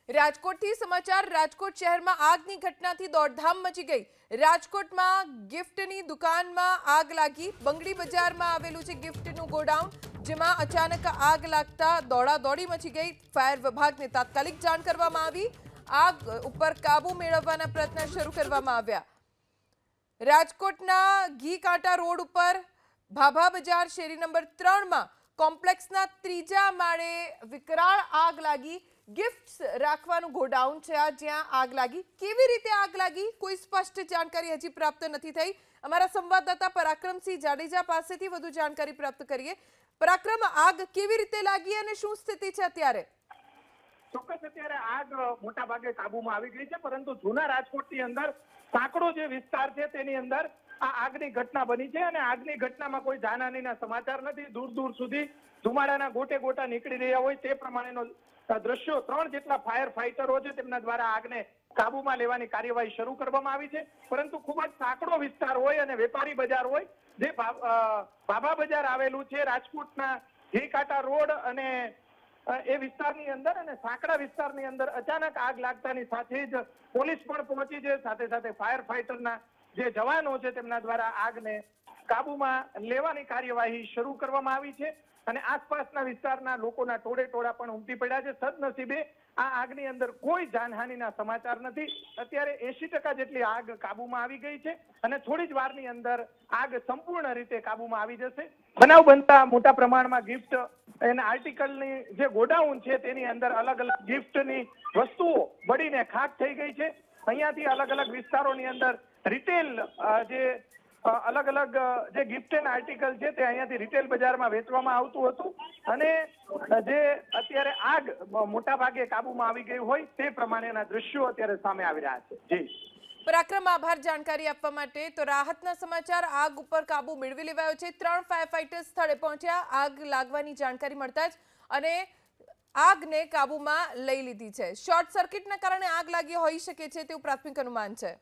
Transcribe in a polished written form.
રાજકોટથી સમાચાર રાજકોટ શહેરમાં આગની ઘટનાથી દોડધામ મચી ગઈ। રાજકોટમાં ગિફ્ટની દુકાનમાં આગ લાગી। બંગડી બજારમાં આવેલું છે ગિફ્ટનું ગોડાઉન, જેમાં અચાનક આગ લાગતા દોડાદોડી મચી ગઈ। ફાયર વિભાગને તાત્કાલિક જાણ કરવામાં આવી। આગ ઉપર કાબુ મેળવવાના પ્રયત્ન શરૂ કરવામાં આવ્યા। રાજકોટના ઘી કાંટા રોડ ઉપર ભાભા બજાર શેરી નંબર 3 માં કોમ્પ્લેક્સના ત્રીજા માળે વિકરાળ આગ લાગી। गिफ्ट्स રાખવાનું ગોડાઉન છે જ્યાં આગ લાગી। કેવી રીતે આગ લાગી કોઈ સ્પષ્ટ જાણકારી હજી પ્રાપ્ત નથી થઈ। અમારા સંવાદદાતા પરાક્રમસિંહ જાડેજા પાસેથી વધુ જાણકારી પ્રાપ્ત કરીએ। પરાક્રમ, આગ કેવી રીતે લાગી અને શું સ્થિતિ છે અત્યારે? ચોક્કસ અત્યારે આગ મોટા ભાગે કાબુમાં આવી ગઈ છે, પરંતુ જૂના રાજકોટની અંદર સાંકડો જે વિસ્તાર છે તેની અંદર આ આગની ઘટના બની છે અને આગની ઘટનામાં કોઈ જાનહાનિના સમાચાર નથી। દૂર દૂર સુધી ધુમાડાના ગોટે ગોટા નીકળી રહ્યા હોય તે પ્રમાણેનો દ્રશ્યો 3 જેટલા ફાયર ફાઈટરો છે તેમના દ્વારા આગને કાબુમાં લેવાની કાર્યવાહી શરૂ કરવામાં આવી છે, પરંતુ ખૂબ જ સાંકડો વિસ્તાર હોય અને વેપારી બજાર હોય, જે ભાભા બજાર આવેલું છે રાજકોટના ઘી કાંટા રોડ અને એ વિસ્તારની અંદર અને સાંકડા વિસ્તારની અંદર અચાનક આગ લાગતાની સાથે જ પોલીસ પણ પહોંચી છે। સાથે સાથે ફાયર ફાઈટરના જે જવાનો છે તેમના દ્વારા આગને કાબુમાં લેવાની કાર્યવાહી શરૂ કરવામાં આવી છે અને આસપાસના વિસ્તારના લોકોના ટોળે પણ ઉમટી પડ્યા છે। સદનસીબે આ આગની અંદર કોઈ જાનહાનિના સમાચાર નથી। અત્યારે 80% જેટલી આગ કાબુમાં આવી ગઈ છે અને થોડી જ વારની અંદર આગ સંપૂર્ણ રીતે કાબુમાં આવી જશે। બનાવ બનતા મોટા પ્રમાણમાં ગિફ્ટ એના આર્ટિકલની જે ગોડાઉન છે તેની અંદર અલગ અલગ ગિફ્ટની વસ્તુઓ બળીને ખાખ થઈ ગઈ છે। અહીંયાથી અલગ અલગ વિસ્તારોની અંદર રિટેલ જે અલગ અલગ જે ગિફ્ટ એન્ડ આર્ટિકલ છે તે અહીંયાથી રિટેલ બજારમાં વેચવામાં આવતું હતું અને જે અત્યારે આગ મોટા ભાગે કાબુમાં આવી ગઈ હોય તે પ્રમાણેના દ્રશ્યો અત્યારે સામે આવી રહ્યા છે। જી પરાક્રમ, આભાર જાણકારી આપવા માટે। તો રાહતના સમાચાર, આગ ઉપર કાબુ મેળવી લેવાયો છે। 3 ફાયર ફાઈટર્સ સ્થળે પહોંચ્યા આગ લાગવાની જાણકારી મળતા જ અને આગને કાબુમાં લઈ લીધી છે। શોર્ટ સર્કિટના કારણે આગ લાગી હોઈ શકે છે તેવું પ્રાથમિક અનુમાન છે।